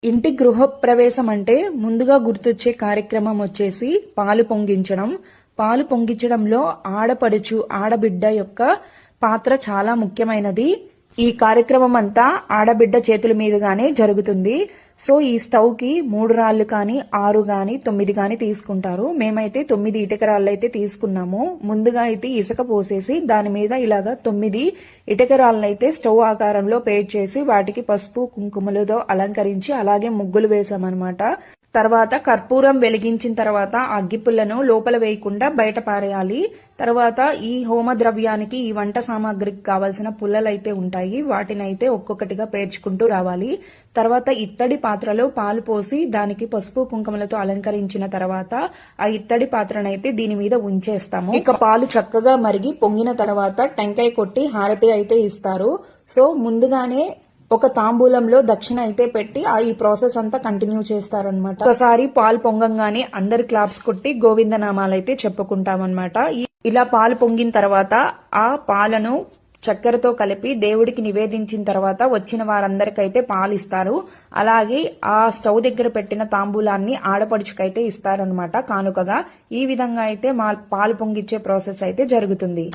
ఇంటి గృహప్రవేశం అంటే ముందుగా గుర్తొచ్చే కార్యక్రమం వచ్చేసి పాలు పొంగించడం. పాలు పొంగించడంలో ఆడపడుచు ఆడబిడ్డ యొక్క పాత్ర చాలా ముఖ్యమైనది. ఈ కార్యక్రమం అంతా ఆడబిడ్డ చేతుల మీదుగానే జరుగుతుంది. సో ఈ స్టవ్ కి 3 రాళ్లు కానీ 6 గాని 9 గాని తీసుకుంటారు. మేమైతే 9 ఇటుక రాళ్ళు అయితే తీసుకున్నాము. ముందుగా అయితే ఇసుక పోసేసి దాని మీద ఇలాగా 9 ఇటుక రాళ్ళను అయితే స్టవ్ ఆకారంలో పేర్చి చేసి వాటికి పసుపు కుంకుమలతో అలంకరించి అలాగే ముగ్గులు వేసామన్నమాట. తర్వాత కర్పూరం వెలిగించిన తర్వాత అగ్గిపుల్లను లోపల వేయకుండా బయట పారేయాలి. తర్వాత ఈ హోమ ద్రవ్యానికి ఈ వంట సామాగ్రికి కావాల్సిన పుల్లలైతే ఉంటాయి. వాటిని అయితే ఒక్కొక్కటిగా పేర్చుకుంటూ రావాలి. తర్వాత ఇత్తడి పాత్రలో పాలు పోసి దానికి పసుపు కుంకుమలతో అలంకరించిన తర్వాత ఆ ఇత్తడి పాత్రనైతే దీని మీద ఉంచేస్తాము. ఇక పాలు చక్కగా మరిగి పొంగిన తర్వాత టెంకాయ కొట్టి హారతి అయితే ఇస్తారు. సో ముందుగానే ఒక తాంబూలంలో దక్షిణ అయితే పెట్టి ఈ ప్రాసెస్ అంతా కంటిన్యూ చేస్తారనమాట. ఒకసారి పాలు పొంగంగానే అందరు క్లాప్స్ కొట్టి గోవిందనామాలు అయితే చెప్పుకుంటామన్నమాట. ఇలా పాలు పొంగిన తర్వాత ఆ పాలను చక్కెరతో కలిపి దేవుడికి నివేదించిన తర్వాత వచ్చిన వారందరికైతే పాలు ఇస్తారు. అలాగే ఆ స్టవ్ దగ్గర పెట్టిన తాంబూలాన్ని ఆడపడుచుకైతే ఇస్తారనమాట కానుకగా. ఈ విధంగా అయితే పాలు పొంగిచ్చే ప్రాసెస్ అయితే జరుగుతుంది.